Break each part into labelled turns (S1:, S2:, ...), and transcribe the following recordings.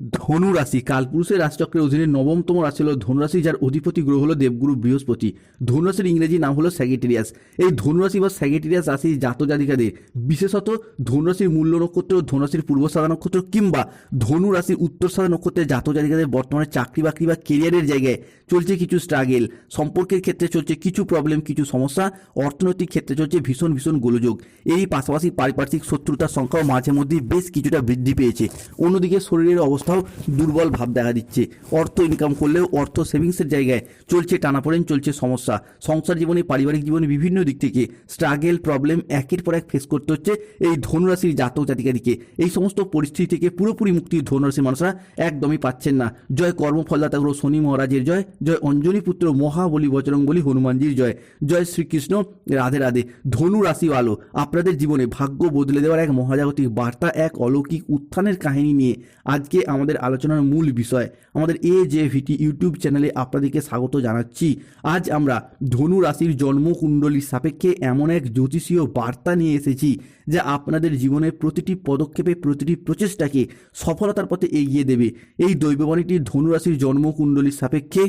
S1: ধনু রাশি কালপুরুষের রাশিচক্রের অধীনে নবমতম রাশি হলো ধনুরাশি, যার অধিপতি গ্রহ হলো দেবগুরু বৃহস্পতি। ধনুরাশির ইংরেজি নাম হলো স্যাগিটেরিয়াস। এই ধনুরাশি বা স্যাগিটেরিয়াস রাশির জাতজাতিকাদের বিশেষত ধনুরাশির মূল্য নক্ষত্র, ধনুরাশির পূর্ব সাদা নক্ষত্র কিংবা ধনুরাশির উত্তর সাদা নক্ষত্রের জাতজাতিকাদের বর্তমানে চাকরি বাকরি বা কেরিয়ারের জায়গায় চলছে কিছু স্ট্রাগেল, সম্পর্কের ক্ষেত্রে চলছে কিছু প্রবলেম, কিছু সমস্যা, অর্থনৈতিক ক্ষেত্রে চলছে ভীষণ ভীষণ গোলযোগ। এই পাশাপাশি পারিপার্শ্বিক শত্রুতার সংখ্যাও মাঝে মধ্যে বেশ কিছুটা বৃদ্ধি পেয়েছে। অন্যদিকে শরীরের অবস্থাও দুর্বল ভাব দেখা দিচ্ছে। অর্থ ইনকাম করলেও অর্থ সেভিংসের জায়গায় চলছে টানাপোড়েন, চলছে সমস্যা। সংসার জীবনে, পারিবারিক জীবনে বিভিন্ন দিক থেকে স্ট্রাগেল, প্রবলেম একের পর এক ফেস করতে হচ্ছে এই ধনুরাশির জাতক জাতিকাদিকে। এই সমস্ত পরিস্থিতি থেকে পুরোপুরি মুক্তি ধনুরাশির মানুষরা একদমই পাচ্ছেন না। জয় কর্মফলদাতা গ্রহ শনি মহারাজের জয়, জয় অঞ্জনী পুত্র মহাবলী বজরংবলী হনুমানজির জয়, জয় শ্রীকৃষ্ণ, রাধে রাধে। ধনু রাশি আলো আপনাদের জীবনে ভাগ্য বদলে দেওয়ার এক মহাজাগতিক বার্তা, এক অলৌকিক উত্থানের কাহিনী নিয়ে আজকে আমাদের আলোচনার মূল বিষয়। আমাদের AJVT ইউটিউব চ্যানেলে আপনাদেরকে স্বাগত জানাচ্ছি। আজ আমরা ধনু রাশির জন্মকুণ্ডলীর সাপেক্ষে এমন এক জ্যোতিষীয় বার্তা নিয়ে এসেছি যা আপনাদের জীবনের প্রতিটি পদক্ষেপে, প্রতিটি প্রচেষ্টাকে সফলতার পথে এগিয়ে দেবে। এই দৈববাণীটি ধনু রাশির জন্মকুণ্ডলীর সাপেক্ষে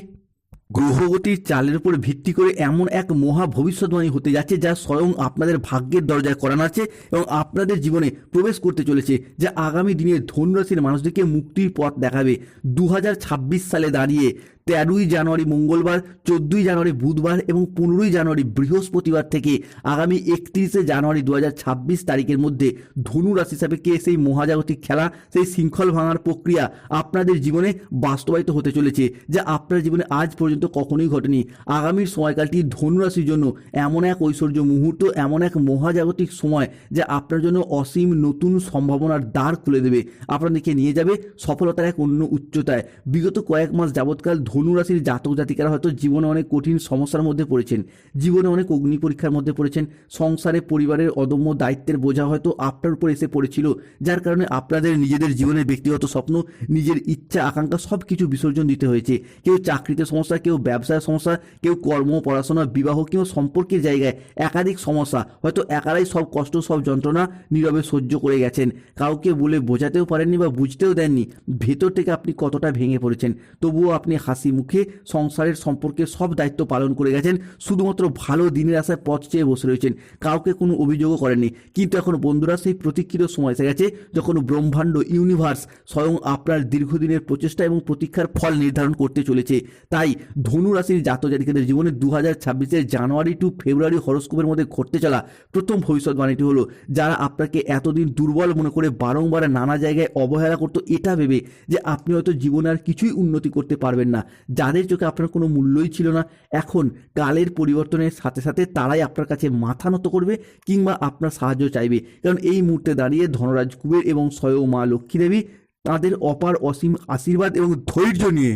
S1: গ্রহগতির চালের উপর ভিত্তি করে এমন এক মহা ভবিষ্যৎবাণী হতে যাচ্ছে যা স্বয়ং আপনাদের ভাগ্যের দরজায় করা নাড়ছে এবং আপনাদের জীবনে প্রবেশ করতে চলেছে, যা আগামী দিনে ধনুরাশির মানুষদেরকে মুক্তির পথ দেখাবে। 2026 সালে দাঁড়িয়ে 13ই জানুয়ারি মঙ্গলবার, 14ই জানুয়ারি বুধবার এবং 15ই জানুয়ারি বৃহস্পতিবার থেকে আগামী 31শে জানুয়ারি 2026 তারিখের মধ্যে ধনু রাশি সাপেক্ষে সেই মহাজাগতিক খেলা, সেই শৃঙ্খল ভাঙার প্রক্রিয়া আপনাদের জীবনে বাস্তবায়িত হতে চলেছে, যা আপনার জীবনে আজ পর্যন্ত কখনোই ঘটেনি। আগামীর সময়কালটি ধনু রাশির জন্য এমন এক ঐশ্বর্য মুহূর্ত, এমন এক মহাজাগতিক সময় যা আপনার জন্য অসীম নতুন সম্ভাবনার দ্বার খুলে দেবে, আপনাদেরকে নিয়ে যাবে সফলতার এক অন্য উচ্চতায়। বিগত কয়েক মাস যাবৎকাল ধনু রাশির জাতক জাতিকারা হয়তো জীবনে অনেক কঠিন সমস্যার মধ্যে পড়েছেন, জীবনে অনেক অগ্নি পরীক্ষার মধ্যে পড়েছেন। সংসারে পরিবারের অদম্য দায়িত্বের বোঝা হয়তো আপনার উপর এসে পড়েছিল, যার কারণে আপনাদের নিজেদের জীবনের ব্যক্তিগত স্বপ্ন, নিজের ইচ্ছা আকাঙ্ক্ষা সব কিছু বিসর্জন দিতে হয়েছে। কেউ চাকরিতে সমস্যা, কেউ ব্যবসায় সমস্যা, কেউ কর্ম, পড়াশোনা, বিবাহ কিংবা সম্পর্কের জায়গায় একাধিক সমস্যা। হয়তো একারাই সব কষ্ট, সব যন্ত্রণা নীরবে সহ্য করে গেছেন। কাউকে বলে বোঝাতেও পারেননি বা বুঝতেও দেননি ভেতর থেকে আপনি কতটা ভেঙে পড়েছেন। তবুও আপনি হাসি মুখে সংসারের সম্পর্কে সব দায়িত্ব পালন করে গেছেন, শুধুমাত্র ভালো দিনের আশায় পথ চেয়ে বসে রয়েছেন, কাউকে কোনো অভিযোগও করেননি। কিন্তু এখন বন্ধুরা সেই প্রতীক্ষিত সময় এসে গেছে যখন ব্রহ্মাণ্ড, ইউনিভার্স স্বয়ং আপনার দীর্ঘদিনের প্রচেষ্টা এবং প্রতীক্ষার ফল নির্ধারণ করতে চলেছে। তাই ধনু রাশির জাতক জাতিকাদের জীবনে 2026 জানুয়ারি টু ফেব্রুয়ারি হরস্কোপের মধ্যে ঘটতে চলা প্রথম ভবিষ্যৎবাণীটি হলো, যারা আপনাকে এতদিন দুর্বল মনে করে বারংবার নানা জায়গায় অবহেলা করতো এটা ভেবে যে আপনি হয়তো জীবনে আর কিছুই উন্নতি করতে পারবেন না, যাদের চোখে আপনার কোনো মূল্যই ছিল না, এখন কালের পরিবর্তনের সাথে সাথে তারাই আপনার কাছে মাথা নত করবে কিংবা আপনার সাহায্য চাইবে। কারণ এই মুহূর্তে দাঁড়িয়ে ধনরাজ কুবের এবং স্বয়ং মা লক্ষ্মী দেবী তাদের অপার অসীম আশীর্বাদ এবং ধৈর্য নিয়ে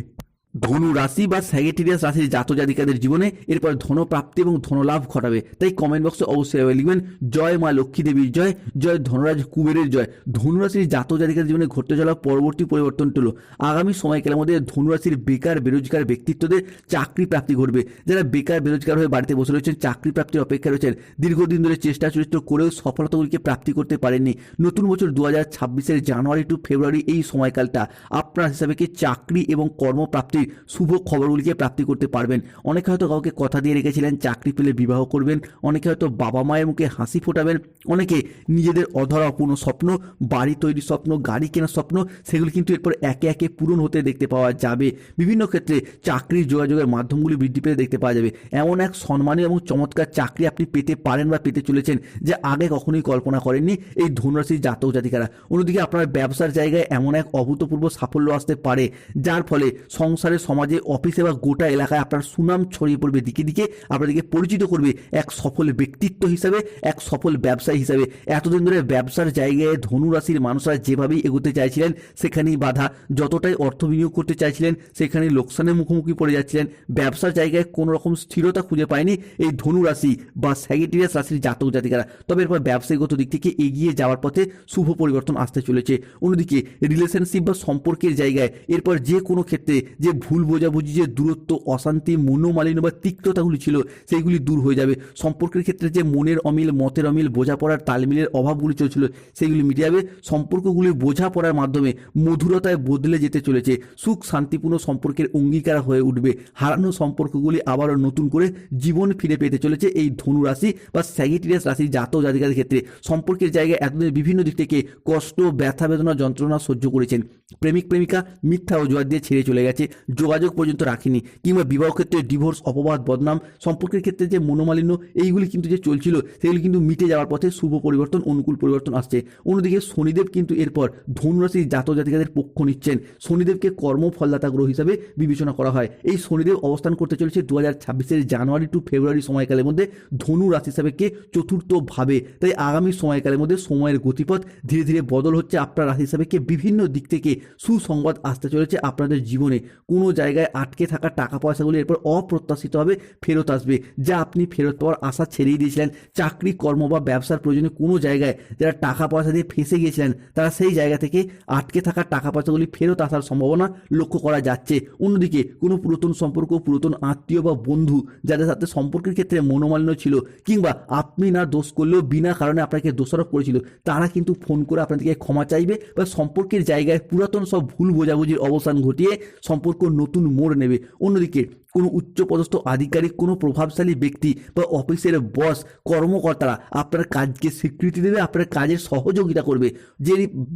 S1: ধনু রাশি বা স্যাগিটেরিয়াস রাশির জাতক জাতিকাদের জীবনে এরপর ধনপ্রাপ্তি এবং ধনলাভ ঘটাবে। তাই কমেন্ট বক্সে অবশ্যই লিখবেন জয় মা লক্ষ্মী দেবীর জয়, জয় ধনরাজ কুবেরের জয়। ধনুরাশির জাতক জাতিকাদের জীবনে ঘটতে চলা পরবর্তী পরিবর্তনটি হলো, আগামী সময়কালের মধ্যে ধনুরাশির বেকার বেরোজগার ব্যক্তিত্বদের চাকরি প্রাপ্তি ঘটবে। যারা বেকার বেরোজগার হয়ে বাড়িতে বসে রয়েছেন, চাকরি প্রাপ্তির অপেক্ষা রয়েছেন, দীর্ঘদিন ধরে চেষ্টা চরিত্র করেও সফলতাগুলিকে প্রাপ্তি করতে পারেননি, নতুন বছর 2026 জানুয়ারি টু ফেব্রুয়ারি এই সময়কালটা আপনার হিসাবে চাকরি এবং কর্মপ্রাপ্তির শুভ খবরগুলিকে প্রাপ্তি করতে পারবেন। অনেকে হয়তো কাউকে কথা দিয়ে রেখেছিলেন চাকরি পেলে বিবাহ করবেন, অনেকে হয়তো বাবা মায়ের মুখে হাসি ফোটাবেন, অনেকে নিজেদের অধরা অপূর্ণ স্বপ্ন, বাড়ি তৈরির স্বপ্ন, গাড়ি কেনার স্বপ্ন, সেগুলি কিন্তু এরপর একে একে পূরণ হতে দেখতে পাওয়া যাবে। বিভিন্ন ক্ষেত্রে চাকরির যোগাযোগের মাধ্যমগুলি বৃদ্ধি পেতে দেখতে পাওয়া যাবে। এমন এক সম্মানীয় এবং চমৎকার চাকরি আপনি পেতে পারেন বা পেতে চলেছেন যা আগে কখনোই কল্পনা করেননি এই ধনুরাশির জাতক জাতিকারা। অন্যদিকে আপনার ব্যবসার জায়গায় এমন এক অভূতপূর্ব সাফল্য আসতে পারে যার ফলে সংসারের, সমাজে, অফিসে বা গোটা এলাকায় আপনার সুনাম ছড়িয়ে পড়বে, দিকে দিকে আপনাদেরকে পরিচিত করবে এক সফল ব্যক্তিত্ব হিসাবে, এক সফল ব্যবসায়ী হিসাবে। এতদিন ধরে ব্যবসার জায়গায় ধনু রাশির মানুষরা যেভাবেই এগোতে চাইছিলেন সেখানেই বাধা, যতটাই অর্থ বিনিয়োগ করতে চাইছিলেন সেখানেই লোকসানের মুখোমুখি পড়ে যাচ্ছিলেন। ব্যবসার জায়গায় কোনো রকম স্থিরতা খুঁজে পায়নি এই ধনু রাশি বা স্যাগিটেরিয়াস রাশির জাতক জাতিকারা। তবে এরপর ব্যবসায়িকগত দিক থেকে এগিয়ে যাওয়ার পথে শুভ পরিবর্তন আসতে চলেছে। অন্যদিকে রিলেশনশিপ বা সম্পর্কের জায়গায় এরপর যে কোনো ক্ষেত্রে যে ভুল বোঝাবুঝি, যে দূরত্ব, অশান্তি, মনোমালিন্য বা তিক্ততাগুলি ছিল সেইগুলি দূর হয়ে যাবে। সম্পর্কের ক্ষেত্রে যে মনের অমিল, মতের অমিল, বোঝাপড়ার তালমিলের অভাবগুলি চলছিল সেইগুলি মিটে যাবে। সম্পর্কগুলি বোঝাপড়ার মাধ্যমে মধুরতায় বদলে যেতে চলেছে। সুখ শান্তিপূর্ণ সম্পর্কের অঙ্গীকার হয়ে উঠবে। হারানো সম্পর্কগুলি আবারও নতুন করে জীবন ফিরে পেতে চলেছে এই ধনু রাশি বা স্যাজিটেরিয়াস রাশির জাতক জাতিকাদের ক্ষেত্রে। সম্পর্কের জায়গায় এতদিন বিভিন্ন দিক থেকে কষ্ট, ব্যথা, বেদনা, যন্ত্রণা সহ্য করেছেন। প্রেমিক প্রেমিকা মিথ্যা অজুহাত দিয়ে ছেড়ে চলে গেছে, যোগাযোগ পর্যন্ত রাখেনি, কিংবা বিবাহ ক্ষেত্রে ডিভোর্স, অপবাদ, বদনাম, সম্পর্কের ক্ষেত্রে যে মনোমালিন্য এইগুলি কিন্তু যে চলছিল সেগুলি কিন্তু মিটে যাওয়ার পথে শুভ পরিবর্তন, অনুকূল পরিবর্তন আসছে। অন্যদিকে শনিদেব কিন্তু এরপর ধনুরাশির জাতক জাতিকাদের পক্ষ নিচ্ছেন। শনিদেবকে কর্মফলদাতা গ্রহ হিসাবে বিবেচনা করা হয়। এই শনিদেব অবস্থান করতে চলেছে 2026 জানুয়ারি টু ফেব্রুয়ারি সময়কালের মধ্যে ধনু রাশি সাপেক্ষে চতুর্থ ভাবে। তাই আগামী সময়কালের মধ্যে সময়ের গতিপথ ধীরে ধীরে বদল হচ্ছে। আপনার রাশি সাপেক্ষে বিভিন্ন দিক থেকে সুসংবাদ আসতে চলেছে আপনাদের জীবনে। কোনো জায়গায় আটকে থাকা টাকা পয়সাগুলি এরপর অপ্রত্যাশিতভাবে ফেরত আসবে, যা আপনি ফেরত পাওয়ার আশা ছেড়েই দিয়েছিলেন। চাকরি, কর্ম বা ব্যবসার প্রয়োজনে কোনো জায়গায় যারা টাকা পয়সা দিয়ে ফেঁসে গিয়েছিলেন তারা সেই জায়গা থেকে আটকে থাকা টাকা পয়সাগুলি ফেরত আসার সম্ভাবনা লক্ষ্য করা যাচ্ছে। অন্যদিকে কোনো পুরাতন সম্পর্ক, পুরাতন আত্মীয় বা বন্ধু যাদের সাথে সম্পর্কের ক্ষেত্রে মনোমালিন্য ছিল, কিংবা আপনি না দোষ করলেও বিনা কারণে আপনাকে দোষারোপ করেছিল, তারা কিন্তু ফোন করে আপনাদেরকে ক্ষমা চাইবে বা সম্পর্কের জায়গায় পুরাতন সব ভুল বোঝাবুঝির অবসান ঘটিয়ে সম্পর্ক নতুন মোড় নেবে। অন্যদিকে কোনো উচ্চপদস্থ আধিকারিক, কোনো প্রভাবশালী ব্যক্তি বা অফিসের বস, কর্মকর্তারা আপনার কাজকে স্বীকৃতি দেবে, আপনার কাজের সহযোগিতা করবে। যে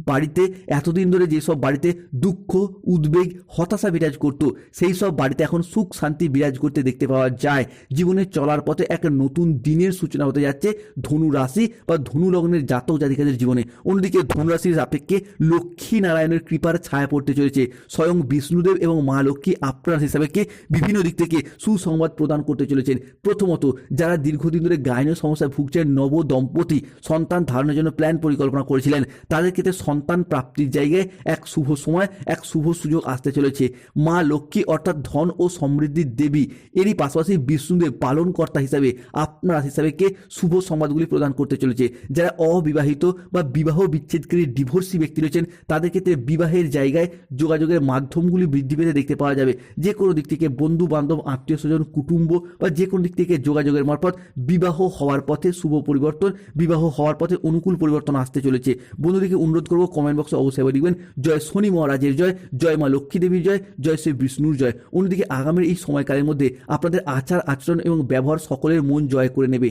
S1: বাড়িতে এতদিন ধরে যেসব বাড়িতে দুঃখ, উদ্বেগ, হতাশা বিরাজ করতো, সেই সব বাড়িতে এখন সুখ শান্তি বিরাজ করতে দেখতে পাওয়া যায়। জীবনে চলার পথে এক নতুন দিনের সূচনা হতে যাচ্ছে ধনু রাশি বা ধনু লগ্নের জাতক জাতিকাদের জীবনে। অন্যদিকে ধনু রাশির সাপেক্ষে লক্ষ্মী নারায়ণের কৃপার ছায়া পড়তে চলেছে। স্বয়ং বিষ্ণুদেব এবং মা লক্ষ্মী আপনার রাশি সাপেক্ষে বিভিন্ন দিক থেকে সুসংবাদ প্রদান করতে চলেছেন। প্রথমত, যারা দীর্ঘদিন ধরে গাইনীয় সমস্যায় ভুগছেন, নব দম্পতি সন্তান ধারণের জন্য প্ল্যান পরিকল্পনা করেছিলেন, তাদের ক্ষেত্রে সন্তান প্রাপ্তির জায়গায় এক শুভ সময়, এক শুভ সুযোগ আসতে চলেছে। মা লক্ষ্মী অর্থাৎ ধন ও সমৃদ্ধির দেবী, এরই পাশাপাশি বিষ্ণুদেব পালনকর্তা হিসাবে আপনার হিসাবেকে শুভ সংবাদগুলি প্রদান করতে চলেছে। যারা অবিবাহিত বা বিবাহ বিচ্ছেদকারী ডিভোর্সি ব্যক্তি রয়েছেন, তাদের ক্ষেত্রে বিবাহের জায়গায় যোগাযোগের মাধ্যমগুলি বৃদ্ধি পেতে দেখতে পাওয়া যাবে। যে কোনো দিক থেকে বন্ধু বান্ধব, আত্মীয় স্বজন, কুটুম্ব বা যে কোনো দিক থেকে যোগাযোগের মারফত বিবাহ হওয়ার পথে শুভ পরিবর্তন, বিবাহ হওয়ার পথে অনুকূল পরিবর্তন আসতে চলেছে। বন্ধুদেরকে অনুরোধ করবো কমেন্ট বক্সে অবশ্যই লিখবেন জয় শনি মহারাজের জয়, জয় মা লক্ষ্মী দেবীর জয়, জয় শ্রী বিষ্ণুর জয়। অন্যদিকে আগামীর এই সময়কালের মধ্যে আপনাদের আচার আচরণ এবং ব্যবহার সকলের মন জয় করে নেবে।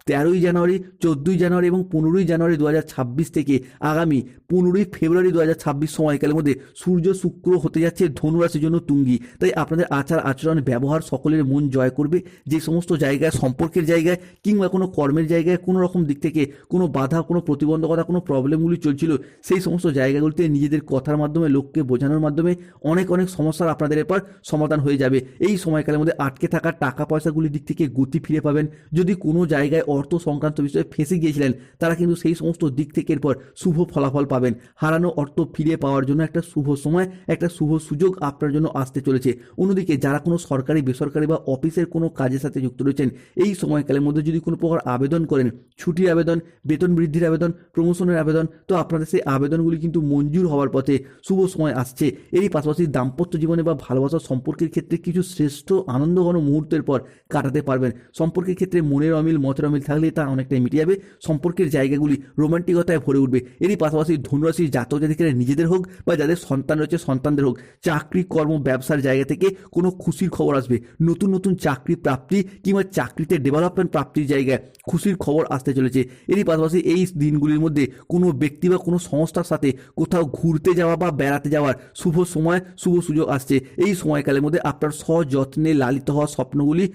S1: 13ই জানুয়ারি, 14ই জানুয়ারি এবং 15ই জানুয়ারি 2026 থেকে আগামী 15ই ফেব্রুয়ারি 2026 সময়কালের মধ্যে সূর্য শুক্র হতে যাচ্ছে ধনুরাশির জন্য তুঙ্গি। তাই আপনাদের আচার আচরণ ব্যবহার সকলের মন জয় করবে। যে সমস্ত জায়গায়, সম্পর্কের জায়গায় কিংবা কোনো কর্মের জায়গায় কোনো রকম দিক থেকে কোনো বাধা, কোনো প্রতিবন্ধকতা, কোনো প্রবলেমগুলি চলছিল, সেই সমস্ত জায়গাগুলিতে নিজেদের কথার মাধ্যমে, লোককে বোঝানোর মাধ্যমে অনেক অনেক সমস্যার আপনাদের এরপর সমাধান হয়ে যাবে। এই সময়কালের মধ্যে আটকে থাকা টাকা পয়সাগুলির দিক থেকে গতি ফিরে পাবেন। যদি কোনো জায়গায় অর্থ সংক্রান্ত বিষয়ে ফেঁসে গিয়েছিলেন, তারা কিন্তু সেই সমস্ত দিক থেকে এরপর শুভ ফলাফল পাবেন। হারানো অর্থ ফিরে পাওয়ার জন্য একটা শুভ সময়, একটা শুভ সুযোগ আপনার জন্য আসতে চলেছে। অন্যদিকে যারা কোনো সরকারি, বেসরকারি বা অফিসের কোনো কাজের সাথে যুক্ত রয়েছেন, এই সময়কালের মধ্যে যদি কোনো প্রকার আবেদন করেন, ছুটির আবেদন, বেতন বৃদ্ধির আবেদন, প্রমোশনের আবেদন, তো আপনাদের সেই আবেদনগুলি কিন্তু মঞ্জুর হওয়ার পথে শুভ সময় আসছে। এরই পাশাপাশি দাম্পত্য জীবনে বা ভালোবাসার সম্পর্কের ক্ষেত্রে কিছু শ্রেষ্ঠ আনন্দঘন মুহূর্তের পর কাটাতে পারবেন। সম্পর্কের ক্ষেত্রে মনের অমিল, মতের অমিল থাকলে তা অনেকটাই মিটে যাবে। সম্পর্কের জায়গাগুলি রোমান্টিকতায় ভরে উঠবে। এরই পাশাপাশি ধনুরাশির জাতক জাতিকারা নিজেদের হোক বা যাদের সন্তান রয়েছে সন্তানদের হোক, চাকরি, কর্ম, ব্যবসার জায়গা থেকে কোনো খুশির খবর আসবে। নতুন নতুন চাকরি প্রাপ্তি কিংবা চাকরিতে ডেভেলপমেন্ট প্রাপ্তির জায়গায় খুশির খবর আসতে চলেছে। এরই পাশাপাশি এই দিনগুলির মধ্যে কোনো ব্যক্তি বা কোনো সংস্থার সাথে কোথাও ঘুরতে যাওয়া বা বেড়াতে যাওয়ার শুভ সময়, শুভ সুযোগ আসছে। এই সময়কালের মধ্যে আপনার সযত্নে লালিত হওয়া স্বপ্নগুলি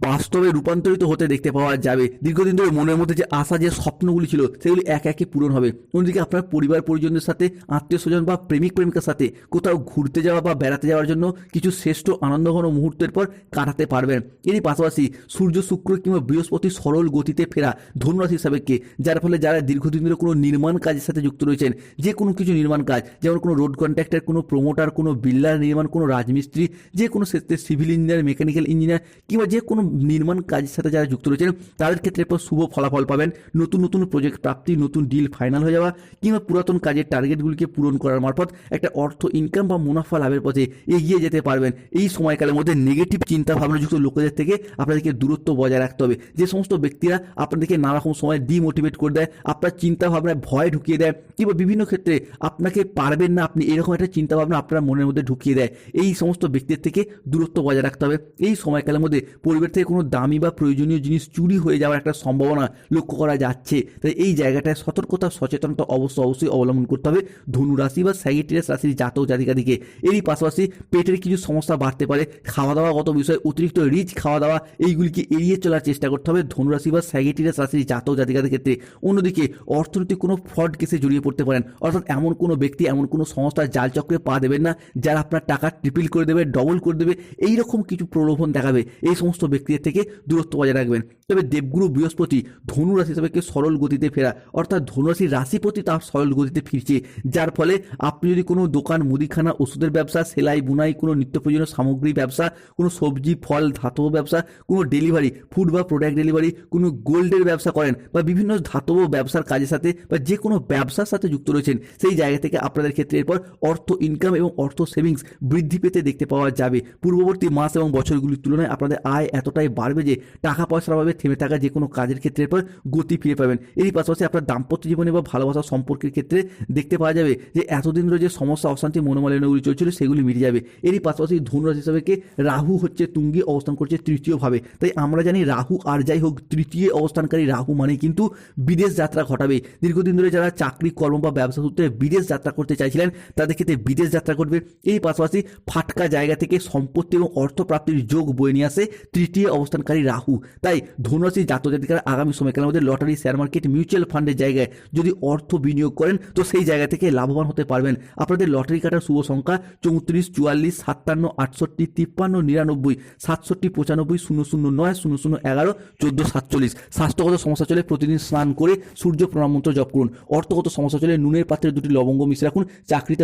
S1: বাস্তবে রূপান্তরিত হতে দেখতে পাওয়া যাবে। দীর্ঘদিন ধরে মনের মধ্যে যে আশা, যে স্বপ্নগুলি ছিল, সেগুলি একে একে পূরণ হবে। অন্যদিকে আপনার পরিবার পরিজনদের সাথে, আত্মীয় স্বজন বা প্রেমিক প্রেমিকার সাথে কোথাও ঘুরতে যাওয়া বা বেড়াতে যাওয়ার জন্য কিছু শ্রেষ্ঠ আনন্দঘন মুহূর্তের পর কাটাতে পারবেন। এরই পাশাপাশি সূর্য, শুক্র কিংবা বৃহস্পতি সরল গতিতে ফেরা ধনুরাশি সাপেক্ষে, যার ফলে যারা দীর্ঘদিন ধরে কোনো নির্মাণ কাজের সাথে যুক্ত রয়েছেন, যে কোনো কিছু নির্মাণ কাজ, যেমন কোনো রোড কন্ট্রাক্টর, কোনো প্রমোটার, কোনো বিল্ডার নির্মাণ, কোনো রাজমিস্ত্রি, যে কোনো ক্ষেত্রে সিভিল ইঞ্জিনিয়ার, মেকানিক্যাল ইঞ্জিনিয়ার কিংবা যে কোনো কোনো নির্মাণ কাজের সাথে যারা যুক্ত রয়েছেন তাদের ক্ষেত্রে এরপর শুভ ফলাফল পাবেন। নতুন নতুন প্রজেক্ট প্রাপ্তি, নতুন ডিল ফাইনাল হয়ে যাওয়া কিংবা পুরাতন কাজের টার্গেটগুলিকে পূরণ করার মারফত একটা অর্থ ইনকাম বা মুনাফা লাভের পথে এগিয়ে যেতে পারবেন। এই সময়কালের মধ্যে নেগেটিভ চিন্তা ভাবনাযুক্ত লোকেদের থেকে আপনাদেরকে দূরত্ব বজায় রাখতে হবে। যে সমস্ত ব্যক্তিরা আপনাদেরকে নানা রকম সময় ডিমোটিভেট করে দেয়, আপনার চিন্তা ভাবনায় ভয় ঢুকিয়ে দেয় কিংবা বিভিন্ন ক্ষেত্রে আপনাকে পারবেন না, আপনি এরকম একটা চিন্তা ভাবনা আপনার মনের মধ্যে ঢুকিয়ে দেয়, এই সমস্ত ব্যক্তির থেকে দূরত্ব বজায় রাখতে হবে। এই সময়কালের মধ্যে পরিবার থেকে কোনো দামি বা প্রয়োজনীয় জিনিস চুরি হয়ে যাওয়ার একটা সম্ভাবনা লক্ষ্য করা যাচ্ছে। তাই এই জায়গাটায় সতর্কতা সচেতনতা অবশ্যই অবলম্বন করতে হবে ধনু রাশি বা স্যাজিটেরিয়াস রাশির জাতক জাতিকাদিকে। এরই পাশাপাশি পেটের কিছু সমস্যা বাড়তে পারে, খাওয়া দাওয়াগত বিষয় অতিরিক্ত রিচ খাওয়া দাওয়া এইগুলিকে এড়িয়ে চলার চেষ্টা করতে হবে ধনুরাশি বা স্যাজিটেরিয়াস রাশির জাতক জাতিকাদের ক্ষেত্রে। অন্যদিকে অর্থনৈতিক কোনো ফ্রড কেসে জড়িয়ে পড়তে পারেন, অর্থাৎ এমন কোনো ব্যক্তি এমন কোনো সংস্থার জাল চক্রে পা দেবেন না যারা আপনার টাকা ট্রিপল করে দেবে, ডবল করে দেবে, এইরকম কিছু প্রলোভন দেখাবে। এই সমস্ত ব্যক্তিদের থেকে দূরত্ব বজায় রাখবেন। তবে দেবগুরু বৃহস্পতি ধনু রাশি হিসাবে সরল গতিতে ফেরা, অর্থাৎ ধনুরাশির রাশিপতি তার সরল গতিতে ফিরছে, যার ফলে আপনি যদি কোনো দোকান, মুদিখানা, ওষুধের ব্যবসা, সেলাই বুনাই, কোনো নিত্য প্রয়োজনীয় সামগ্রী ব্যবসা, কোনো সবজি ফল ধাতব ব্যবসা, কোনো ডেলিভারি ফুড বা প্রোডাক্ট ডেলিভারি, কোনো গোল্ডের ব্যবসা করেন বা বিভিন্ন ধাতব ব্যবসার কাজের সাথে বা যে কোনো ব্যবসার সাথে যুক্ত রয়েছেন, সেই জায়গা থেকে আপনাদের ক্ষেত্রে এরপর অর্থ ইনকাম এবং অর্থ সেভিংস বৃদ্ধি পেতে দেখতে পাওয়া যাবে। পূর্ববর্তী মাস এবং বছরগুলির তুলনায় আপনাদের আয় এতটাই বাড়বে যে টাকা পয়সার অভাবে থেমে থাকা যে কোনো কাজের ক্ষেত্রে এরপর গতি ফিরে পাবেন। এরই পাশাপাশি আপনার দাম্পত্য জীবনে বা ভালোবাসা সম্পর্কের ক্ষেত্রে দেখতে পাওয়া যাবে যে এতদিন ধরে যে সমস্যা, অশান্তি, মনোমালিন্যগুলি চলছিল সেগুলি মিটে যাবে। এরই পাশাপাশি ধনুরাশি হিসাবে রাহু হচ্ছে তুঙ্গে অবস্থান করছে তৃতীয় ভাবে। তাই আমরা জানি রাহু আর যাই হোক, তৃতীয় অবস্থানকারী রাহু মানে কিন্তু বিদেশ যাত্রা ঘটাবে। দীর্ঘদিন ধরে যারা চাকরি কর্ম বা ব্যবসা সূত্রে বিদেশ যাত্রা করতে চাইছিলেন তাদের ক্ষেত্রে বিদেশ যাত্রা করবে। এই পাশাপাশি ফাটকা জায়গা থেকে সম্পত্তি এবং অর্থ প্রাপ্তির যোগ বয়ে নিয়ে আসে তৃতীয় অবস্থানকারী রাহু। তাই ধনুরাশি জাতক জাতিকারা আগামী সময়কালের মধ্যে লটারি, শেয়ার মার্কেট, মিউচুয়াল ফান্ডের জায়গায় যদি অর্থ বিনিয়োগ করেন তো সেই জায়গা থেকে লাভবান হতে পারবেন। আপনাদের লটারি কাটার শুভ সংখ্যা 34, 44, 57, 68, 53, 99, 67, 95, 009, 0011, 14, 47। স্বাস্থ্যগত সমস্যা চলে প্রতিদিন স্নান করে সূর্য প্রণাম মন্ত্র জপ করুন। অর্থগত সমস্যা চলে নুনের পাত্রে 2টি লবঙ্গ মিশিয়ে রাখুন। চাকরিতে